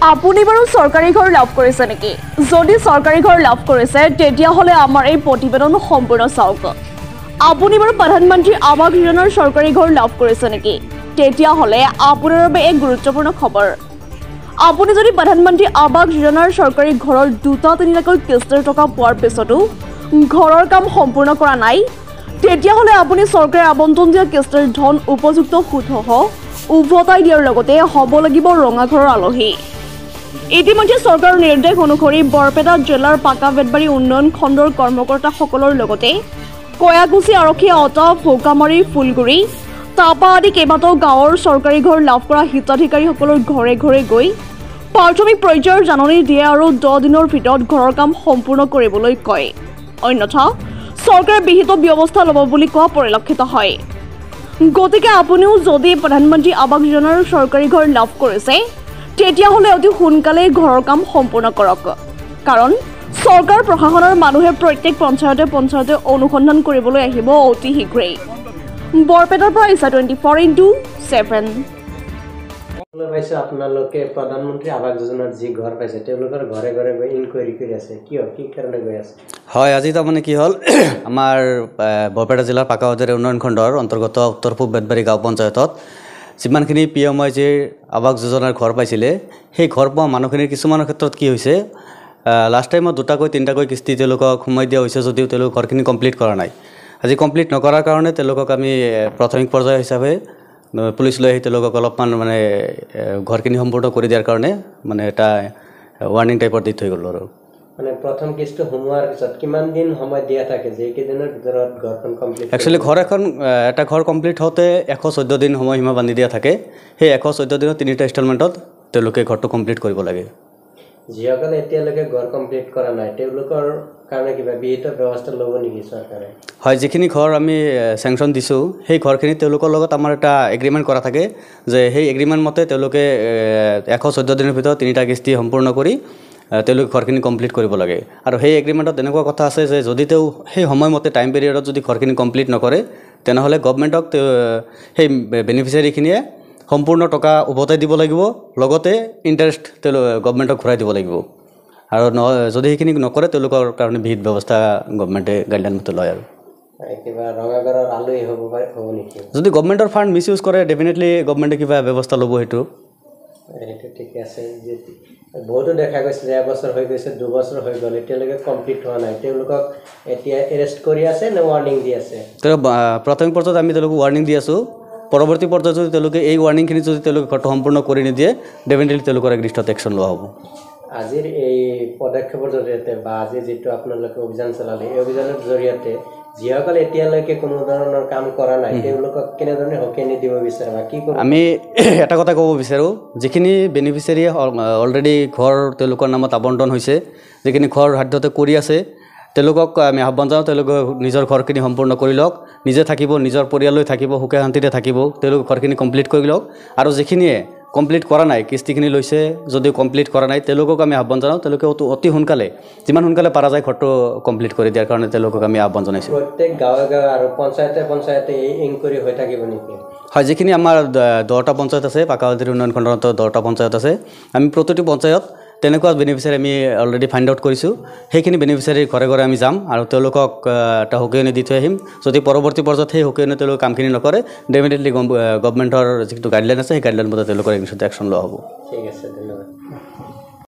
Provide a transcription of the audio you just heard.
আপুনি বাৰু চৰকাৰী ঘৰ লাভ কৰিছে নেকি? যদি চৰকাৰী ঘৰ লাভ কৰিছে তেতিয়াহ'লে আমাৰ এই প্ৰতিবেদন সম্পূৰ্ণ চাওক। আপুনি বাৰু প্ৰধানমন্ত্ৰী আৱাস যোজনাৰ চৰকাৰী ঘৰ লাভ কৰিছে নেকি? তেতিয়াহ'লে আপোনাৰ বাবে এক গুৰুত্বপূৰ্ণ খবৰ। আপুনি যদি প্ৰধানমন্ত্ৰী আৱাস যোজনাৰ চৰকাৰী ঘৰৰ 2-3লাখকৈ কিস্তিৰ টকা পোৱাৰ পিছতো ঘৰৰ কাম সম্পূৰ্ণ কৰা নাই, তেতিয়াহ'লে আপুনি চৰকাৰে আবণ্টন দিয়া কিস্তিৰ ধন উপযুক্ত সুদসহ উভতাই দিয়াৰ লগতে হ'ব লাগিব ৰঙা ঘৰৰ আলহী। ইতিমধ্যে চৰকাৰৰ নিৰ্দেশ অনুসৰি বৰপেটা জিলাৰ পাকা বেতবাৰী উন্নয়ন খণ্ডৰ কৰ্মকৰ্তাসকলৰ লগতে কয়াকুছি আৰক্ষী আওতা, ভোকামাৰী, ফুলগুৰি, তাপা আদি কেইবাটাও গাঁৱৰ চৰকাৰী ঘৰ লাভ কৰা হিতাধিকাৰীসকলৰ ঘৰে ঘৰে গৈ প্ৰাথমিক পৰ্যায়ৰ জাননী দিয়ে আৰু 10 দিনৰ ভিতৰত ঘৰৰ কাম সম্পূৰ্ণ কৰিবলৈ কয়। অন্যথা চৰকাৰে বিহিত ব্যৱস্থা ল'ব বুলি কোৱা পৰিলক্ষিত হয়। গতিকে আপুনিও যদি প্ৰধানমন্ত্ৰী আৱাস যোজনাৰ চৰকাৰী ঘৰ লাভ কৰিছে তেতিয়াহ'লে অতি সোনকালে ঘৰৰ কাম সম্পূৰ্ণ কৰক। কাৰণ চৰকাৰ প্ৰশাসনৰ মানুহে প্ৰত্যেক পঞ্চায়তে অনুসন্ধান কৰিবলৈ আহিব অতি শীঘ্ৰেই। বৰপেটাৰ পৰা ইছা 24x7। পাইছে আপোনালোকে প্ৰধানমন্ত্ৰী আৱাস যোজনাৰ যি ঘৰ পাইছে তেওঁলোকৰ ঘৰে ঘৰে গৈ ইনকুৱাৰী কৰি আছে, কিয় কি কাৰণে গৈ আছে? হয়, আজি তাৰমানে কি হ'ল, আমাৰ বৰপেটা জিলাৰ পাকা বেতবাৰী উন্নয়ন খণ্ডৰ অন্তৰ্গত উত্তৰ পূব বেতবাৰী গাঁও পঞ্চায়তত যিমানখিনি PMY আৱাস যোজনাৰ ঘৰ পাইছিলে, সেই ঘৰ পোৱা মানুহখিনিৰ কিছুমানৰ ক্ষেত্ৰত কি হৈছে, লাষ্ট টাইমত 2-3টাকৈ কিস্তি তেওঁলোকক সোমাই দিয়া হৈছে যদিও তেওঁলোক ঘৰখিনি কমপ্লিট কৰা নাই। আজি কমপ্লিট নকৰাৰ কাৰণে তেওঁলোকক আমি প্ৰাথমিক পৰ্যায় হিচাপে পুলিচ লৈ আহি তেওঁলোকক অলপমান মানে ঘৰখিনি সম্পূৰ্ণ কৰি দিয়াৰ কাৰণে মানে এটা ৱাৰ্ণিং টাইপৰ দি থৈ গ'লোঁ। আৰু মানে প্ৰথম কিস্তি সোমোৱাৰ পিছত কিমান দিন সময় দিয়া থাকে যে কেইদিনৰ ভিতৰত ঘৰখন কমপ্লিট? একচুৱেলি এটা ঘৰ কমপ্লিট হওঁতে 114 দিন সময়সীমা বান্ধি দিয়া থাকে। সেই 114 দিনত 3টা ইনষ্টলমেণ্টত তেওঁলোকে ঘৰটো কমপ্লিট কৰিব লাগে। যিসকলে এতিয়ালৈকে ঘৰ কমপ্লিট কৰা নাই তেওঁলোকৰ কাৰণে কিবা বিহিত ব্যৱস্থা ল'ব নেকি চৰকাৰে? হয়, যিখিনি ঘৰ আমি চেংচন দিছোঁ সেই ঘৰখিনি তেওঁলোকৰ লগত আমাৰ এটা এগ্ৰিমেণ্ট কৰা থাকে যে সেই এগ্ৰিমেণ্ট মতে তেওঁলোকে 114 দিনৰ ভিতৰত 3টা কিস্তি সম্পূৰ্ণ কৰি তেওঁলোকে ঘৰখিনি কমপ্লিট কৰিব লাগে। আৰু সেই এগ্ৰিমেণ্টত এনেকুৱা কথা আছে যে যদি তেওঁ সেই সময়মতে টাইম পিৰিয়ডত যদি ঘৰখিনি কমপ্লিট নকৰে তেনেহ'লে গভৰ্ণমেণ্টক সেই বেনিফিচিয়াৰীখিনিয়ে সম্পূৰ্ণ টকা উভতাই দিব লাগিব, লগতে ইণ্টাৰেষ্ট গভৰ্ণমেণ্টক ঘূৰাই দিব লাগিব। আৰু যদি সেইখিনি নকৰে তেওঁলোকৰ কাৰণে বিহিত ব্যৱস্থা গভৰ্ণমেণ্টে গাইডলাইন মতে লয়। আৰু কিবা ৰঙা ঘৰৰ আলহী হ'ব নেকি? যদি গভৰ্ণমেণ্টৰ ফাণ্ড মিছ ইউজ কৰে ডেফিনেটলি গভৰ্ণমেণ্টে কিবা ব্যৱস্থা ল'ব। সেইটো ঠিকে আছে। বহুতো দেখা গৈছে যে এবছৰ হৈ গৈছে, 2 বছৰ হৈ গ'ল, এতিয়ালৈকে কমপ্লিট হোৱা নাই, তেওঁলোকক এতিয়া এৰেষ্ট কৰি আছে নে ৱাৰ্ণিং দি আছে? প্ৰাথমিক পৰ্যায়ত আমি তেওঁলোকক ৱাৰ্ণিং দি আছোঁ। পৰৱৰ্তী পৰ্যায়ত যদি তেওঁলোকে এই ৱাৰ্ণিংখিনি যদি তেওঁলোকে ঘৰটো সম্পূৰ্ণ কৰি নিদিয়ে ডেফিনেটলি তেওঁলোকৰ এগ্ৰিষ্টত একশ্যন লোৱা হ'ব। আজিৰ এই পদক্ষেপৰ জৰিয়তে বা আজি যিটো আপোনালোকে অভিযান চলালে এই অভিযানৰ জৰিয়তে যিসকলে এতিয়ালৈকে কোনো ধৰণৰ কাম কৰা নাই তেওঁলোকক কেনেধৰণে সকিয়ানি দিব বিচাৰে বা কি কৰিব? আমি এটা কথা ক'ব বিচাৰোঁ, যিখিনি বেনিফিচিয়াৰীয়ে অলৰেডি ঘৰ তেওঁলোকৰ নামত আবণ্টন হৈছে, যিখিনি ঘৰ সাধ্যতে কৰি আছে, তেওঁলোকক আমি আহ্বান জনাওঁ তেওঁলোকে নিজৰ ঘৰখিনি সম্পূৰ্ণ কৰি লওক, নিজে থাকিব, নিজৰ পৰিয়াললৈ থাকিব, সুখে শান্তিৰে থাকিব, তেওঁলোকে ঘৰখিনি কমপ্লিট কৰি লওক। আৰু যিখিনিয়ে কমপ্লিট কৰা নাই, কিস্তিখিনি লৈছে যদিও কমপ্লিট কৰা নাই, তেওঁলোকক আমি আহ্বান জনাওঁ তেওঁলোকে অতি সোনকালে যিমান সোনকালে পাৰা যায় ঘৰটো কমপ্লিট কৰি দিয়াৰ কাৰণে তেওঁলোকক আমি আহ্বান জনাইছোঁ। প্ৰত্যেক গাঁৱে গাঁৱে আৰু পঞ্চায়তে এই ইনকুৱাৰী হৈ থাকিব নেকি? হয়, যিখিনি আমাৰ 10টা পঞ্চায়ত আছে, পাকা বেতবাৰী উন্নয়ন খণ্ডৰ 10টা পঞ্চায়ত আছে, আমি প্ৰতিটো পঞ্চায়ত তেনেকুৱা বেনিফিচিয়াৰী আমি অলৰেডি ফাইণ্ড আউট কৰিছোঁ। সেইখিনি বেনিফিচিয়াৰী ঘৰে ঘৰে আমি যাম আৰু তেওঁলোকক এটা সকিয়নি দি থৈ আহিম। যদি পৰৱৰ্তী পৰ্যায়ত সেই সকিয়নি তেওঁলোকে কামখিনি নকৰে ডেফিনেটলি গভৰ্ণমেণ্টৰ যিটো গাইডলাইন আছে সেই গাইডলাইন মতে তেওঁলোকৰ একশ্যন লোৱা হ'ব। ঠিক আছে, ধন্যবাদ।